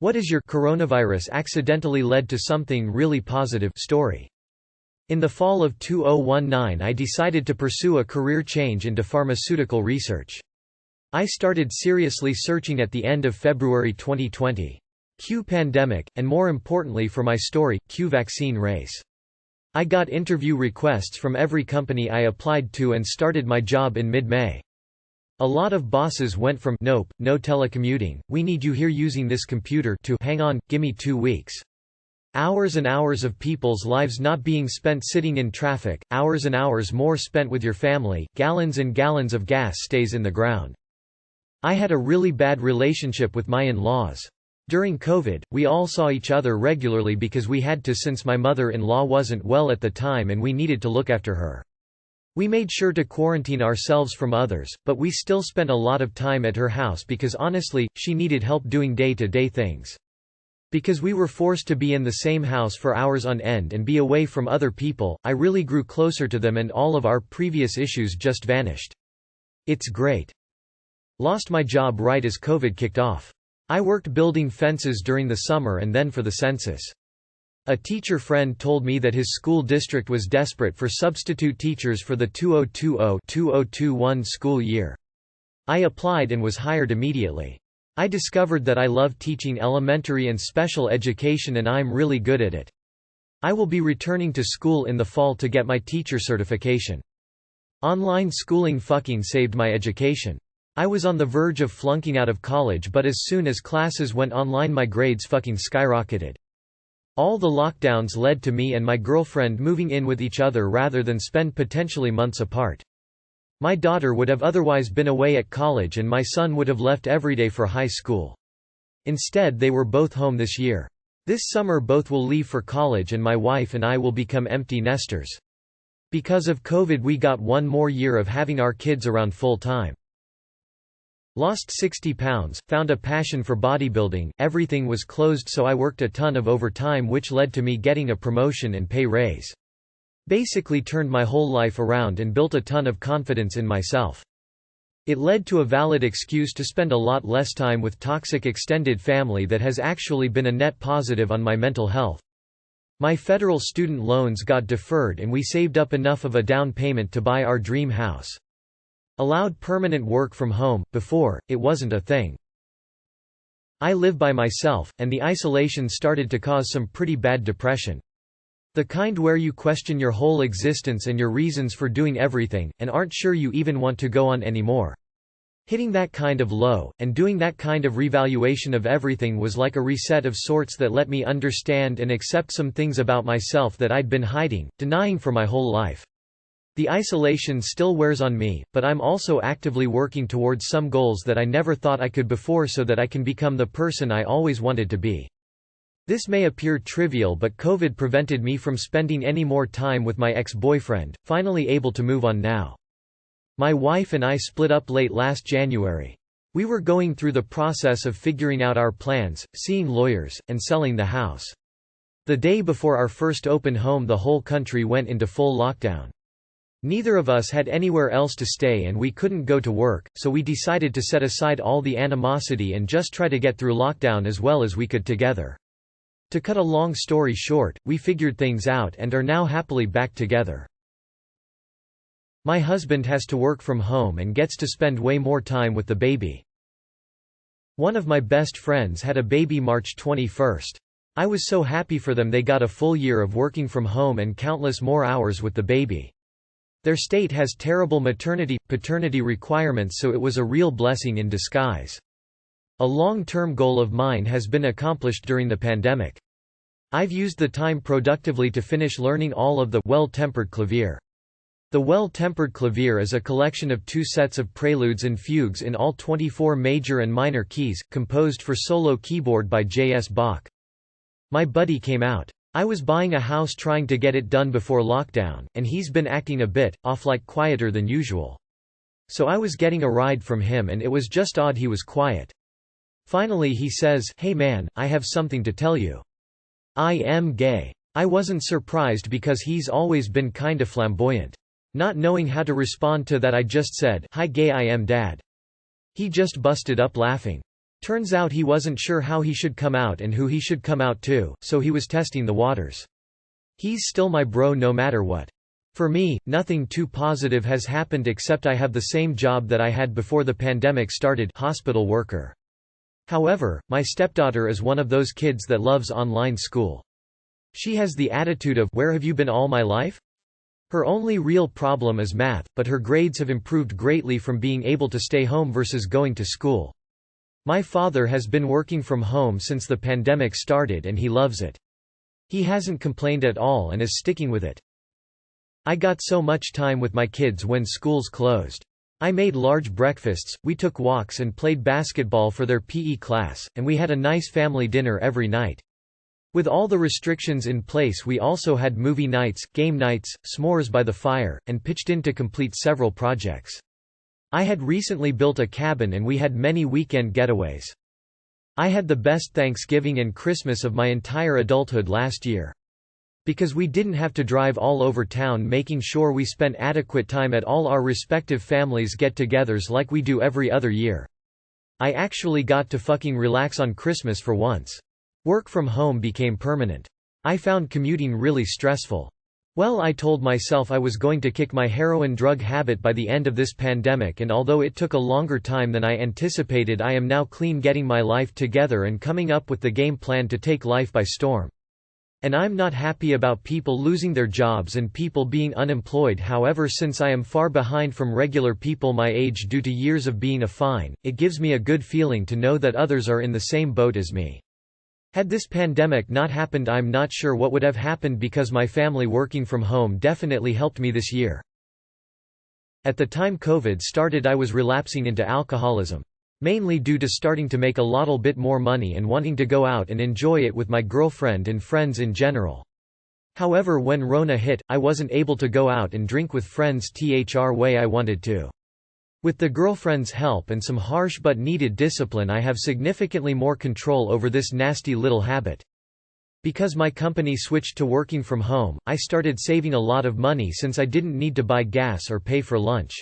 What is your coronavirus accidentally led to something really positive story? In the fall of 2019 I decided to pursue a career change into pharmaceutical research. I started seriously searching at the end of February 2020. Cue pandemic, and more importantly for my story, cue vaccine race. I got interview requests from every company I applied to and started my job in mid-May. A lot of bosses went from "Nope, no telecommuting, we need you here using this computer" to "Hang on, gimme 2 weeks." Hours and hours of people's lives not being spent sitting in traffic, hours and hours more spent with your family, gallons and gallons of gas stays in the ground. I had a really bad relationship with my in-laws. During COVID, we all saw each other regularly because we had to since my mother-in-law wasn't well at the time and we needed to look after her. We made sure to quarantine ourselves from others, but we still spent a lot of time at her house because honestly, she needed help doing day-to-day things. Because we were forced to be in the same house for hours on end and be away from other people, I really grew closer to them and all of our previous issues just vanished. It's great. Lost my job right as COVID kicked off. I worked building fences during the summer and then for the census. A teacher friend told me that his school district was desperate for substitute teachers for the 2020-2021 school year. I applied and was hired immediately. I discovered that I love teaching elementary and special education and I'm really good at it. I will be returning to school in the fall to get my teacher certification. Online schooling fucking saved my education. I was on the verge of flunking out of college, but as soon as classes went online my grades fucking skyrocketed. All the lockdowns led to me and my girlfriend moving in with each other rather than spend potentially months apart. My daughter would have otherwise been away at college and my son would have left every day for high school. Instead they were both home this year. This summer both will leave for college and my wife and I will become empty nesters. Because of COVID we got 1 more year of having our kids around full time. Lost 60 pounds, found a passion for bodybuilding, everything was closed so I worked a ton of overtime which led to me getting a promotion and pay raise. Basically turned my whole life around and built a ton of confidence in myself. It led to a valid excuse to spend a lot less time with toxic extended family that has actually been a net positive on my mental health. My federal student loans got deferred and we saved up enough of a down payment to buy our dream house. Allowed permanent work from home, before, it wasn't a thing. I live by myself, and the isolation started to cause some pretty bad depression. The kind where you question your whole existence and your reasons for doing everything, and aren't sure you even want to go on anymore. Hitting that kind of low, and doing that kind of revaluation of everything was like a reset of sorts that let me understand and accept some things about myself that I'd been hiding, denying for my whole life. The isolation still wears on me, but I'm also actively working towards some goals that I never thought I could before so that I can become the person I always wanted to be. This may appear trivial, but COVID prevented me from spending any more time with my ex-boyfriend, finally able to move on now. My wife and I split up late last January. We were going through the process of figuring out our plans, seeing lawyers, and selling the house. The day before our first open home the whole country went into full lockdown. Neither of us had anywhere else to stay and we couldn't go to work, so we decided to set aside all the animosity and just try to get through lockdown as well as we could together. To cut a long story short, we figured things out and are now happily back together. My husband has to work from home and gets to spend way more time with the baby. One of my best friends had a baby March 21st. I was so happy for them, they got a full year of working from home and countless more hours with the baby. Their state has terrible maternity-paternity requirements, so it was a real blessing in disguise. A long-term goal of mine has been accomplished during the pandemic. I've used the time productively to finish learning all of the Well-Tempered Clavier. The Well-Tempered Clavier is a collection of 2 sets of preludes and fugues in all 24 major and minor keys, composed for solo keyboard by J.S. Bach. My buddy came out. I was buying a house trying to get it done before lockdown, and he's been acting a bit off, like quieter than usual. So I was getting a ride from him and it was just odd he was quiet. Finally he says, "Hey man, I have something to tell you. I am gay." I wasn't surprised because he's always been kinda flamboyant. Not knowing how to respond to that I just said, "Hi gay, I am dad." He just busted up laughing. Turns out he wasn't sure how he should come out and who he should come out to, so he was testing the waters. He's still my bro no matter what. For me, nothing too positive has happened except I have the same job that I had before the pandemic started, hospital worker. However, my stepdaughter is one of those kids that loves online school. She has the attitude of, "Where have you been all my life?" Her only real problem is math, but her grades have improved greatly from being able to stay home versus going to school. My father has been working from home since the pandemic started and he loves it. He hasn't complained at all and is sticking with it. I got so much time with my kids when schools closed. I made large breakfasts, we took walks and played basketball for their PE class, and we had a nice family dinner every night. With all the restrictions in place, we also had movie nights, game nights, s'mores by the fire, and pitched in to complete several projects. I had recently built a cabin and we had many weekend getaways. I had the best Thanksgiving and Christmas of my entire adulthood last year. Because we didn't have to drive all over town, making sure we spent adequate time at all our respective families' get-togethers like we do every other year. I actually got to fucking relax on Christmas for once. Work from home became permanent. I found commuting really stressful. Well, I told myself I was going to kick my heroin drug habit by the end of this pandemic, and although it took a longer time than I anticipated, I am now clean getting my life together and coming up with the game plan to take life by storm. And I'm not happy about people losing their jobs and people being unemployed. However, since I am far behind from regular people my age due to years of being a fine, it gives me a good feeling to know that others are in the same boat as me. Had this pandemic not happened, I'm not sure what would have happened because my family working from home definitely helped me this year. At the time COVID started, I was relapsing into alcoholism. Mainly due to starting to make a little bit more money and wanting to go out and enjoy it with my girlfriend and friends in general. However, when Rona hit, I wasn't able to go out and drink with friends the way I wanted to. With the girlfriend's help and some harsh but needed discipline, I have significantly more control over this nasty little habit. Because my company switched to working from home, I started saving a lot of money since I didn't need to buy gas or pay for lunch.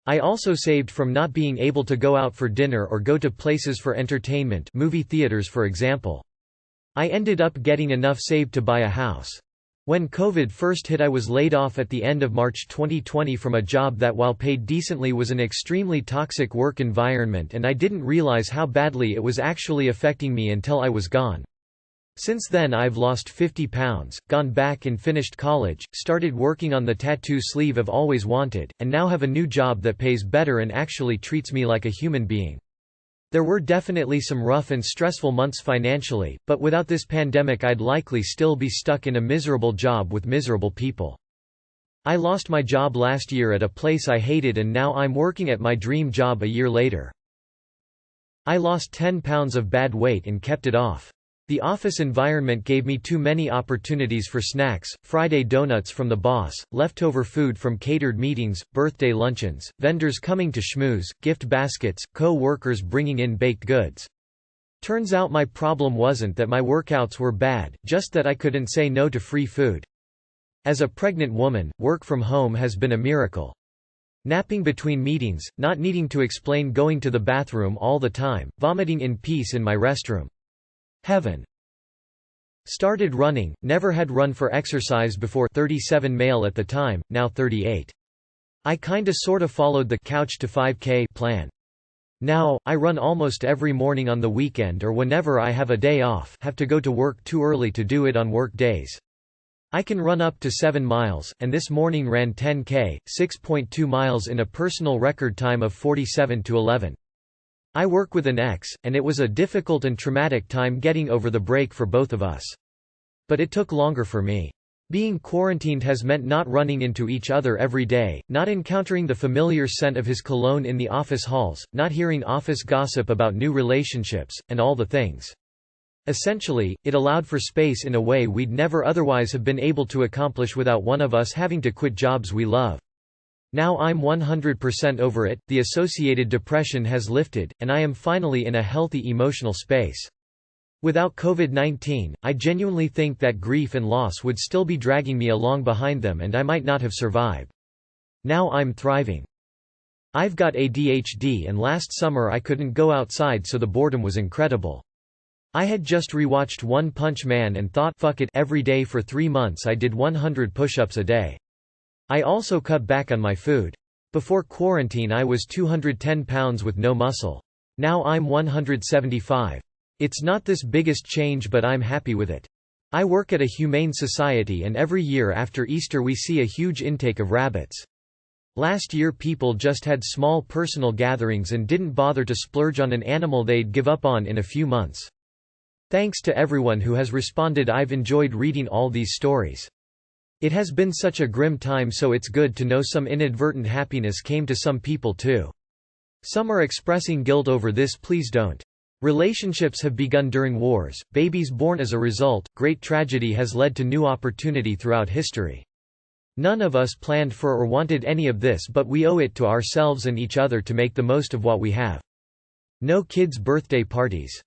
I also saved from not being able to go out for dinner or go to places for entertainment, movie theaters for example. I ended up getting enough saved to buy a house. When COVID first hit, I was laid off at the end of March 2020 from a job that, while paid decently, was an extremely toxic work environment, and I didn't realize how badly it was actually affecting me until I was gone. Since then I've lost 50 pounds, gone back and finished college, started working on the tattoo sleeve I've always wanted, and now have a new job that pays better and actually treats me like a human being. There were definitely some rough and stressful months financially, but without this pandemic I'd likely still be stuck in a miserable job with miserable people. I lost my job last year at a place I hated, and now I'm working at my dream job a year later. I lost 10 pounds of bad weight and kept it off. The office environment gave me too many opportunities for snacks, Friday donuts from the boss, leftover food from catered meetings, birthday luncheons, vendors coming to schmooze, gift baskets, co-workers bringing in baked goods. Turns out my problem wasn't that my workouts were bad, just that I couldn't say no to free food. As a pregnant woman, work from home has been a miracle. Napping between meetings, not needing to explain going to the bathroom all the time, vomiting in peace in my restroom. Heaven. Started running, never had run for exercise before, 37 male at the time, now 38. I kinda sorta followed the couch to 5K plan. Now, I run almost every morning on the weekend or whenever I have a day off, have to go to work too early to do it on work days. I can run up to 7 miles, and this morning ran 10K, 6.2 miles in a personal record time of 47:11. I work with an ex, and it was a difficult and traumatic time getting over the break for both of us. But it took longer for me. Being quarantined has meant not running into each other every day, not encountering the familiar scent of his cologne in the office halls, not hearing office gossip about new relationships, and all the things. Essentially, it allowed for space in a way we'd never otherwise have been able to accomplish without one of us having to quit jobs we love. Now I'm 100% over it, the associated depression has lifted, and I am finally in a healthy emotional space. Without COVID-19, I genuinely think that grief and loss would still be dragging me along behind them, and I might not have survived. Now I'm thriving. I've got ADHD and last summer I couldn't go outside, so the boredom was incredible. I had just rewatched One Punch Man and thought, fuck it, every day for 3 months I did 100 push-ups a day. I also cut back on my food. Before quarantine I was 210 pounds with no muscle. Now I'm 175. It's not this biggest change, but I'm happy with it. I work at a humane society and every year after Easter we see a huge intake of rabbits. Last year people just had small personal gatherings and didn't bother to splurge on an animal they'd give up on in a few months. Thanks to everyone who has responded. I've enjoyed reading all these stories. It has been such a grim time, so it's good to know some inadvertent happiness came to some people too. Some are expressing guilt over this. Please don't. Relationships have begun during wars, babies born as a result, great tragedy has led to new opportunity throughout history. None of us planned for or wanted any of this, but we owe it to ourselves and each other to make the most of what we have. No kids' birthday parties.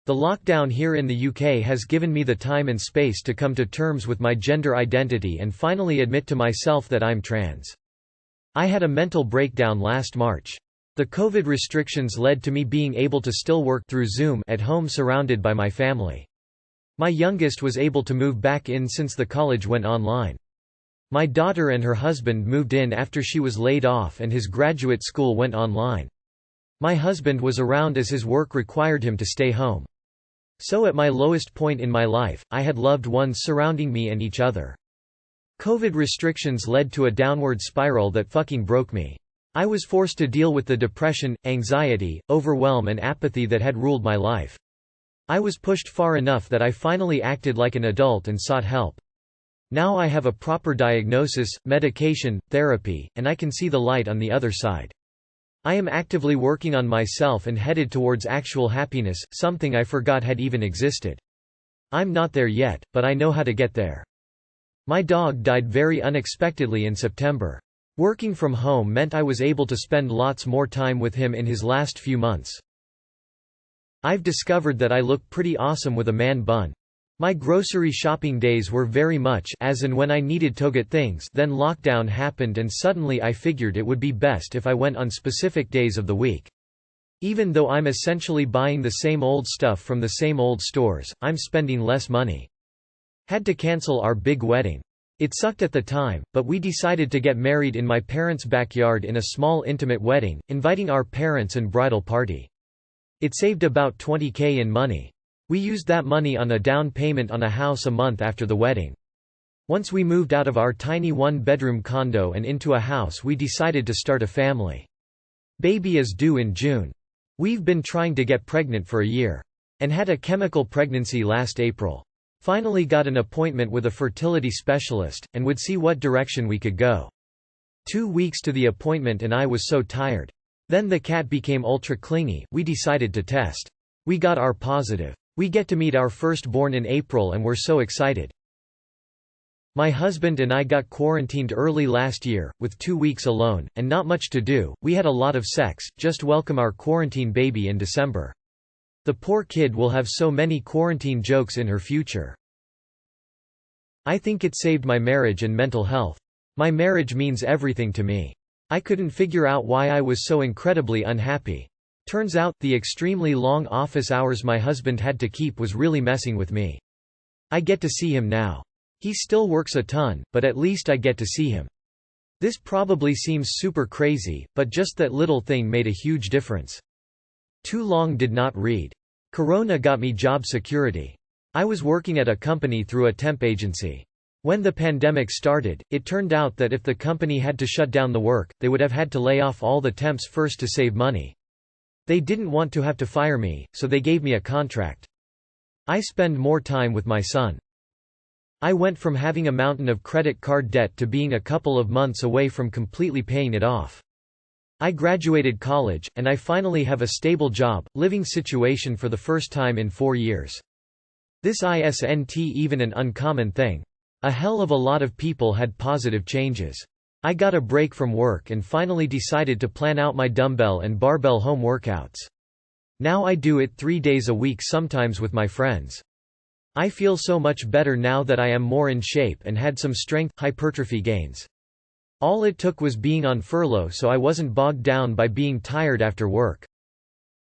The lockdown here in the UK has given me the time and space to come to terms with my gender identity and finally admit to myself that I'm trans. I had a mental breakdown last March. The COVID restrictions led to me being able to still work through Zoom at home surrounded by my family. My youngest was able to move back in since the college went online. My daughter and her husband moved in after she was laid off and his graduate school went online. My husband was around as his work required him to stay home. So at my lowest point in my life, I had loved ones surrounding me and each other. COVID restrictions led to a downward spiral that fucking broke me. I was forced to deal with the depression, anxiety, overwhelm and apathy that had ruled my life. I was pushed far enough that I finally acted like an adult and sought help. Now I have a proper diagnosis, medication, therapy, and I can see the light on the other side. I am actively working on myself and headed towards actual happiness, something I forgot had even existed. I'm not there yet, but I know how to get there. My dog died very unexpectedly in September. Working from home meant I was able to spend lots more time with him in his last few months. I've discovered that I look pretty awesome with a man bun. My grocery shopping days were very much as and when I needed to get things. Then lockdown happened and suddenly I figured it would be best if I went on specific days of the week. Even though I'm essentially buying the same old stuff from the same old stores, I'm spending less money. Had to cancel our big wedding. It sucked at the time, but we decided to get married in my parents' backyard in a small intimate wedding, inviting our parents and bridal party. It saved about $20,000 in money. We used that money on a down payment on a house a month after the wedding. Once we moved out of our tiny one-bedroom condo and into a house, we decided to start a family. Baby is due in June. We've been trying to get pregnant for a year. And had a chemical pregnancy last April. Finally got an appointment with a fertility specialist, and would see what direction we could go. 2 weeks to the appointment and I was so tired. Then the cat became ultra clingy. We decided to test. We got our positive. We get to meet our firstborn in April and we're so excited. My husband and I got quarantined early last year, with 2 weeks alone, and not much to do. We had a lot of sex, just welcome our quarantine baby in December. The poor kid will have so many quarantine jokes in her future. I think it saved my marriage and mental health. My marriage means everything to me. I couldn't figure out why I was so incredibly unhappy. Turns out, the extremely long office hours my husband had to keep was really messing with me. I get to see him now. He still works a ton, but at least I get to see him. This probably seems super crazy, but just that little thing made a huge difference. Too long did not read. Corona got me job security. I was working at a company through a temp agency. When the pandemic started, it turned out that if the company had to shut down the work, they would have had to lay off all the temps first to save money. They didn't want to have to fire me, so they gave me a contract. I spend more time with my son. I went from having a mountain of credit card debt to being a couple of months away from completely paying it off. I graduated college, and I finally have a stable job, living situation for the first time in 4 years. This isn't even an uncommon thing. A hell of a lot of people had positive changes. I got a break from work and finally decided to plan out my dumbbell and barbell home workouts. Now I do it 3 days a week, sometimes with my friends. I feel so much better now that I am more in shape and had some strength hypertrophy gains. All it took was being on furlough so I wasn't bogged down by being tired after work.